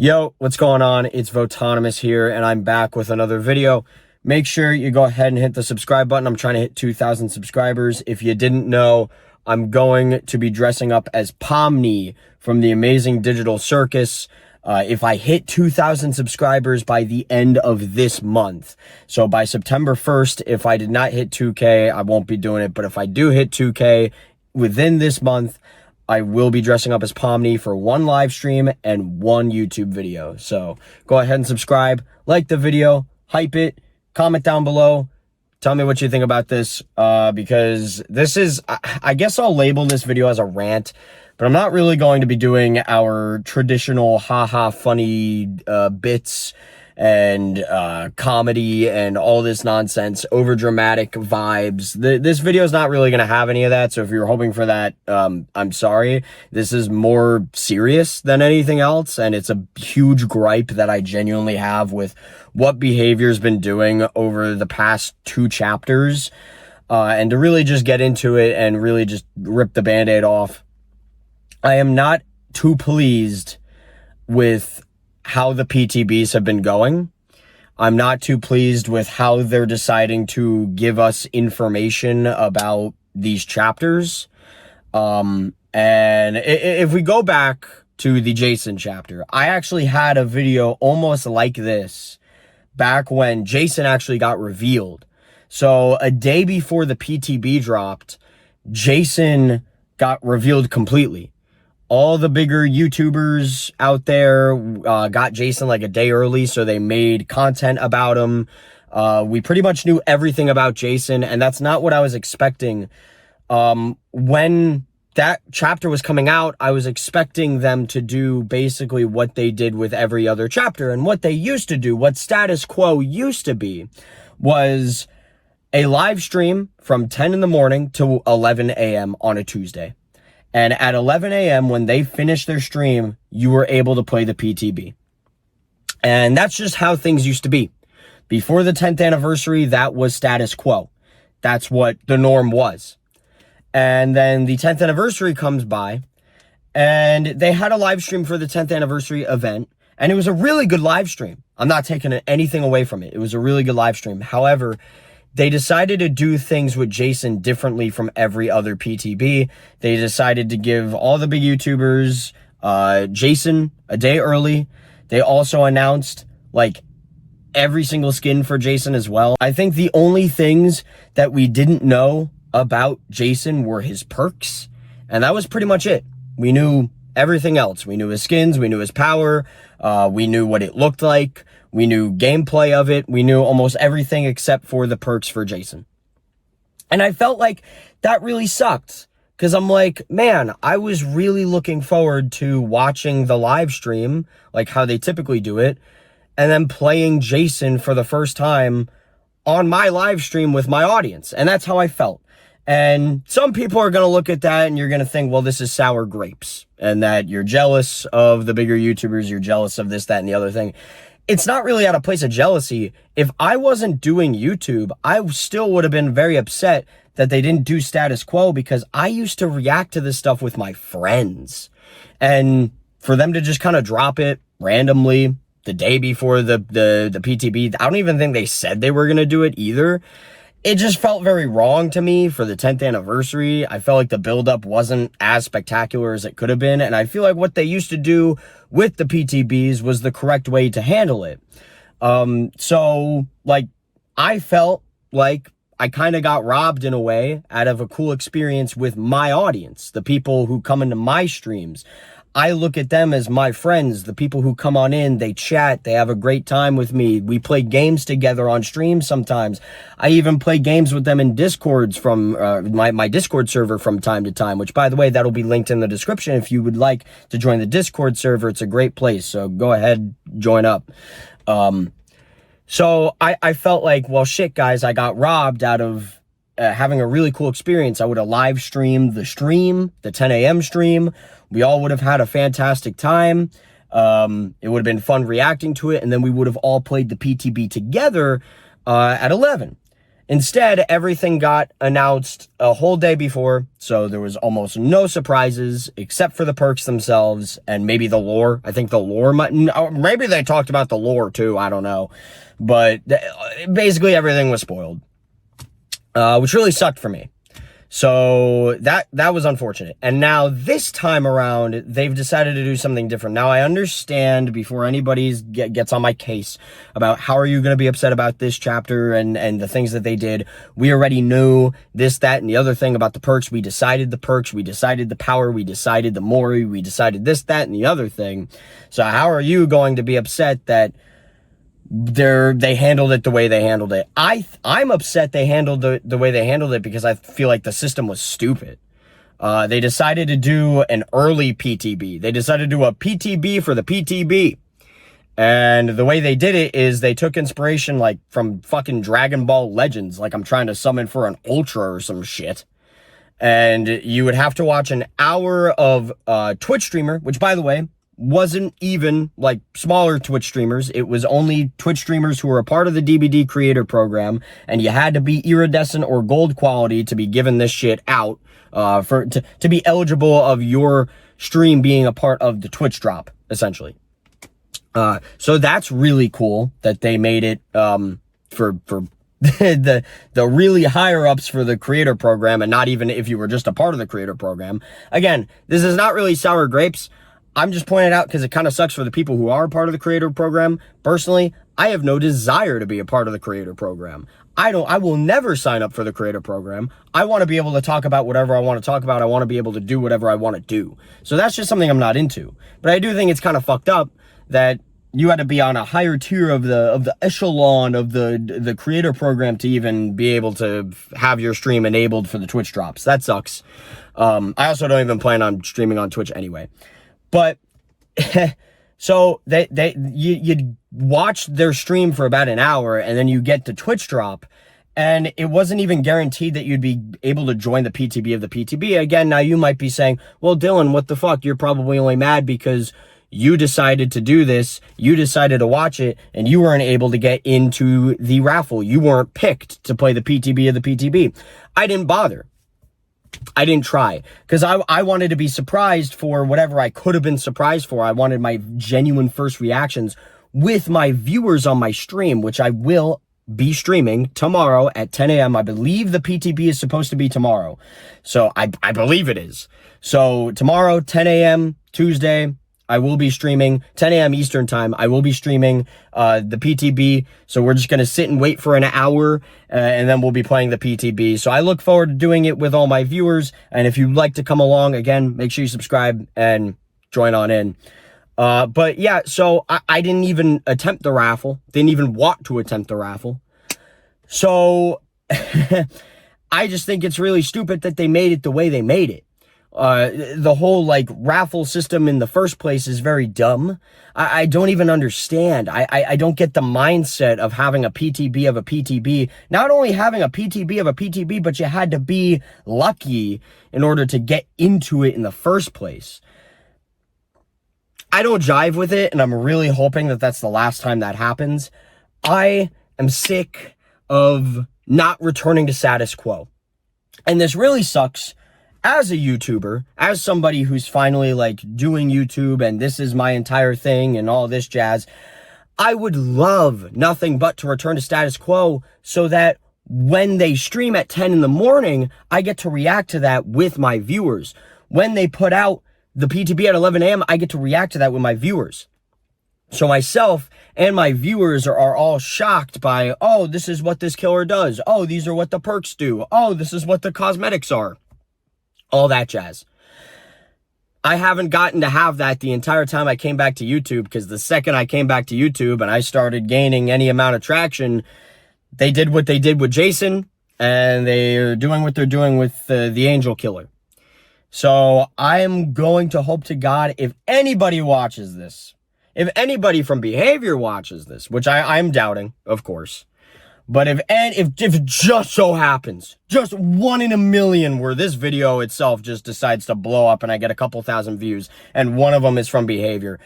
Yo, what's going on? It's Votonomous here, and I'm back with another video. Make sure you go ahead and hit the subscribe button. I'm trying to hit 2,000 subscribers. If you didn't know, I'm going to be dressing up as Pomni from the Amazing Digital Circus. If I hit 2,000 subscribers by the end of this month, so by September 1st, if I did not hit 2K, I won't be doing it. But if I do hit 2K within this month, I will be dressing up as Pomni for one live stream and one YouTube video. So go ahead and subscribe, like the video, hype it, comment down below. Tell me what you think about this, because this is, I guess I'll label this video as a rant, but I'm not really going to be doing our traditional haha funny bits and comedy and all this nonsense, over dramatic vibes. This video is not really going to have any of that, so if you're hoping for that, I'm sorry. This is more serious than anything else, and it's a huge gripe that I genuinely have with what behavior's been doing over the past 2 chapters, and to really just get into it and really just rip the band-aid off. I am not too pleased with how the PTBs have been going. I'm not too pleased with how they're deciding to give us information about these chapters. And if we go back to the Jason chapter, I actually had a video almost like this back when Jason actually got revealed. So a day before the PTB dropped, Jason got revealed completely. All the bigger YouTubers out there got Jason like a day early, so they made content about him. We pretty much knew everything about Jason, and that's not what I was expecting. When that chapter was coming out, I was expecting them to do basically what they did with every other chapter. And what they used to do, what status quo used to be, was a live stream from 10 in the morning to 11 a.m. on a Tuesday. And at 11 a.m., when they finished their stream, you were able to play the PTB. And that's just how things used to be. Before the 10th anniversary, that was status quo. That's what the norm was. And then the 10th anniversary comes by, and they had a live stream for the 10th anniversary event. And it was a really good live stream. I'm not taking anything away from it. It was a really good live stream. However, they decided to do things with Jason differently from every other PTB. They decided to give all the big YouTubers Jason a day early. They also announced like every single skin for Jason as well. I think the only things that we didn't know about Jason were his perks, and that was pretty much it. We knew everything else. We knew his skins, we knew his power, we knew what it looked like. We knew gameplay of it. We knew almost everything except for the perks for Jason. And I felt like that really sucked, because I'm like, man, I was really looking forward to watching the live stream, like how they typically do it, and then playing Jason for the first time on my live stream with my audience. And that's how I felt. And some people are going to look at that and you're going to think, well, this is sour grapes, and that you're jealous of the bigger YouTubers. You're jealous of this, that, and the other thing. It's not really out of place of jealousy. If I wasn't doing YouTube, I still would have been very upset that they didn't do status quo, because I used to react to this stuff with my friends. And for them to just kind of drop it randomly the day before the PTB, I don't even think they said they were going to do it either. It just felt very wrong to me for the 10th anniversary. I felt like the buildup wasn't as spectacular as it could have been. And I feel like what they used to do with the PTBs was the correct way to handle it. So, like, I felt like I kind of got robbed in a way out of a cool experience with my audience, the people who come into my streams. I look at them as my friends, the people who come on in, they chat, they have a great time with me. We play games together on stream sometimes. I even play games with them in Discords from my Discord server from time to time, which, by the way, that'll be linked in the description if you would like to join the Discord server. It's a great place, so go ahead, join up. So I felt like, well, shit, guys, I got robbed out of having a really cool experience. I would have live streamed the 10 a.m. stream. We all would have had a fantastic time. It would have been fun reacting to it. And then we would have all played the PTB together at 11. Instead, everything got announced a whole day before, so there was almost no surprises except for the perks themselves and maybe the lore. I think the lore might, maybe they talked about the lore too, I don't know. But basically everything was spoiled, which really sucked for me. So that was unfortunate. And now this time around, they've decided to do something different. Now I understand, before anybody gets on my case about how are you going to be upset about this chapter and the things that they did. We already knew this, that, and the other thing about the perks. We decided the perks, we decided the power, we decided the Mori, we decided this, that, and the other thing. So how are you going to be upset that they handled it the way they handled it? I'm upset they handled the way they handled it because I feel like the system was stupid. They decided to do an early PTB. They decided to do a PTB for the PTB. And the way they did it is they took inspiration like from fucking Dragon Ball Legends, like I'm trying to summon for an Ultra or some shit. And you would have to watch an hour of Twitch streamer, which by the way, wasn't even like smaller Twitch streamers. It was only Twitch streamers who were a part of the DBD creator program, and you had to be iridescent or gold quality to be given this shit out, to be eligible of your stream being a part of the Twitch drop, essentially. So that's really cool that they made it, for the really higher ups for the creator program, and not even if you were just a part of the creator program. Again, this is not really sour grapes. I'm just pointing it out because it kind of sucks for the people who are a part of the creator program. Personally, I have no desire to be a part of the creator program. I will never sign up for the creator program. I want to be able to talk about whatever I want to talk about. I want to be able to do whatever I want to do. So that's just something I'm not into. But I do think it's kind of fucked up that you had to be on a higher tier of the echelon of the creator program to even be able to have your stream enabled for the Twitch drops. That sucks. I also don't even plan on streaming on Twitch anyway. But so you'd watch their stream for about an hour, and then you get the Twitch drop, and it wasn't even guaranteed that you'd be able to join the PTB of the PTB. Again, now you might be saying, well, Dylan, what the fuck? You're probably only mad because you decided to do this, you decided to watch it, and you weren't able to get into the raffle. You weren't picked to play the PTB of the PTB. I didn't bother. I didn't try because I wanted to be surprised for whatever I could have been surprised for. I wanted my genuine first reactions with my viewers on my stream, which I will be streaming tomorrow at 10 a.m. I believe the PTB is supposed to be tomorrow. So I believe it is. So tomorrow, 10 a.m. Tuesday, I will be streaming 10 a.m. Eastern time. I will be streaming the PTB. So we're just going to sit and wait for an hour and then we'll be playing the PTB. So I look forward to doing it with all my viewers. And if you'd like to come along, again, make sure you subscribe and join on in. But yeah, so I didn't even attempt the raffle. Didn't even want to attempt the raffle. So I just think it's really stupid that they made it the way they made it. The whole like raffle system in the first place is very dumb. I don't even understand. I don't get the mindset of having a PTB of a PTB. Not only having a PTB of a PTB, but you had to be lucky in order to get into it in the first place. I don't jive with it, and I'm really hoping that that's the last time that happens. I am sick of not returning to status quo. And this really sucks. As a YouTuber, as somebody who's finally like doing YouTube and this is my entire thing and all this jazz, I would love nothing but to return to status quo so that when they stream at 10 in the morning, I get to react to that with my viewers. When they put out the PTB at 11 a.m., I get to react to that with my viewers. So myself and my viewers are all shocked by, oh, this is what this killer does. Oh, these are what the perks do. Oh, this is what the cosmetics are. All that jazz. I haven't gotten to have that the entire time I came back to YouTube, because the second I came back to YouTube and I started gaining any amount of traction, they did what they did with Jason, and they're doing what they're doing with the Angel Killer. So I am going to hope to God, if anybody watches this, if anybody from Behavior watches this, which I'm doubting, of course, but if it just so happens, just 1 in a million where this video itself just decides to blow up and I get a couple thousand views and one of them is from Behavior,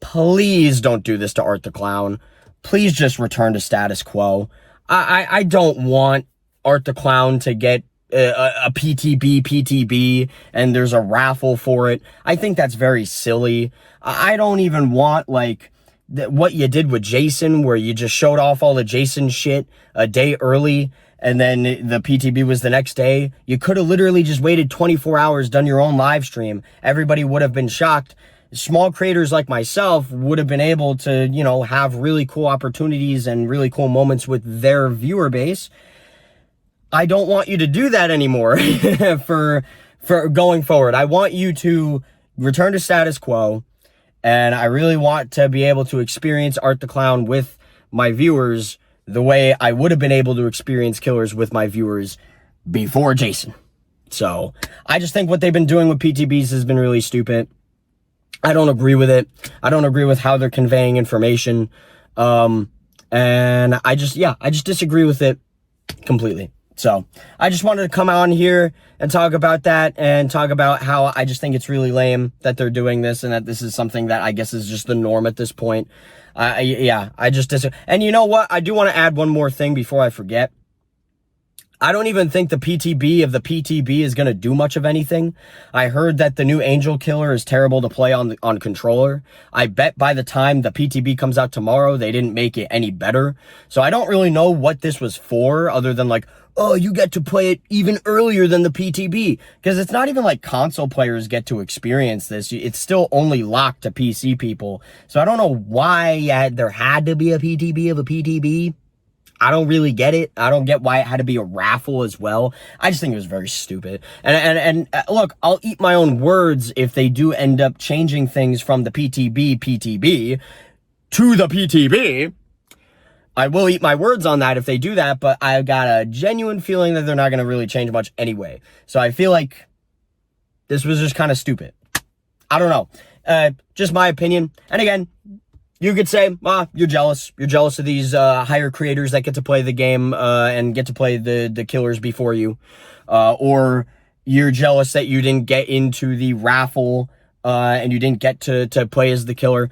please don't do this to Art the Clown. Please just return to status quo. I don't want Art the Clown to get a PTB, and there's a raffle for it. I think that's very silly. I don't even want, like, what you did with Jason, where you just showed off all the Jason shit a day early, and then the PTB was the next day. You could have literally just waited 24 hours, done your own live stream. Everybody would have been shocked. Small creators like myself would have been able to, you know, have really cool opportunities and really cool moments with their viewer base. I don't want you to do that anymore for going forward. I want you to return to status quo, and I really want to be able to experience Art the Clown with my viewers the way I would have been able to experience Killers with my viewers before Jason. So I just think what they've been doing with PTBs has been really stupid. I don't agree with it. I don't agree with how they're conveying information. And I just disagree with it completely. So I just wanted to come on here and talk about that, and talk about how I just think it's really lame that they're doing this, and that this is something that I guess is just the norm at this point. I just disagree. And you know what? I do want to add one more thing before I forget. I don't even think the PTB of the PTB is going to do much of anything. I heard that the new Angel Killer is terrible to play on controller. I bet by the time the PTB comes out tomorrow, they didn't make it any better. So I don't really know what this was for, other than like, oh, you get to play it even earlier than the PTB. Because it's not even like console players get to experience this. It's still only locked to PC people. So I don't know why there had to be a PTB of a PTB. I don't really get it. I don't get why it had to be a raffle as well. I just think it was very stupid. And look, I'll eat my own words if they do end up changing things from the PTB to the PTB. I will eat my words on that if they do that, but I've got a genuine feeling that they're not going to really change much anyway. So I feel like this was just kind of stupid. I don't know. Just my opinion. And again, you could say, you're jealous. You're jealous of these higher creators that get to play the game and get to play the killers before you. Or you're jealous that you didn't get into the raffle and you didn't get to play as the killer.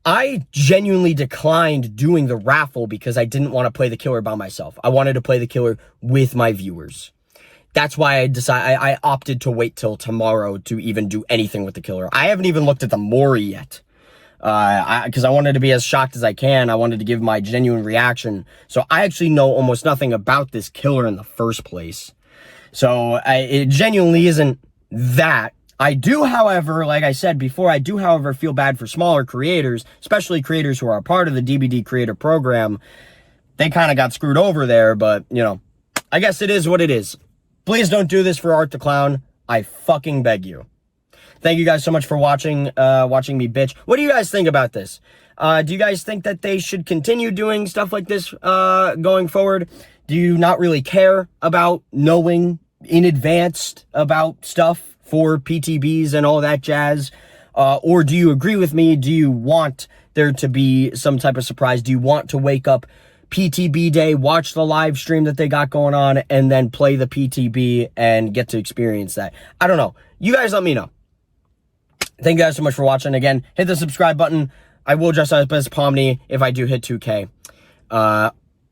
I genuinely declined doing the raffle because I didn't want to play the killer by myself. I wanted to play the killer with my viewers. That's why I opted to wait till tomorrow to even do anything with the killer. I haven't even looked at the Mori yet. Because I wanted to be as shocked as I can. I wanted to give my genuine reaction. So I actually know almost nothing about this killer in the first place. So it genuinely isn't that. I do, however, like I said before, I do, however, feel bad for smaller creators, especially creators who are a part of the DBD creator program. They kind of got screwed over there, but, you know, I guess it is what it is. Please don't do this for Art the Clown. I fucking beg you. Thank you guys so much for watching me bitch. What do you guys think about this? Do you guys think that they should continue doing stuff like this going forward? Do you not really care about knowing in advance about stuff for PTBs and all that jazz? Or do you agree with me? Do you want there to be some type of surprise? Do you want to wake up PTB day, watch the live stream that they got going on, and then play the PTB and get to experience that? I don't know. You guys let me know. Thank you guys so much for watching. Again, hit the subscribe button. I will dress up as Pomni if I do hit 2K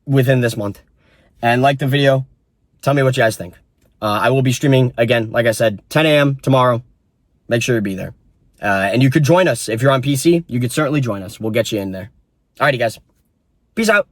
within this month. And like the video. Tell me what you guys think. I will be streaming, again, like I said, 10 a.m. tomorrow. Make sure you be there. And you could join us. If you're on PC, you could certainly join us. We'll get you in there. Alrighty, guys. Peace out.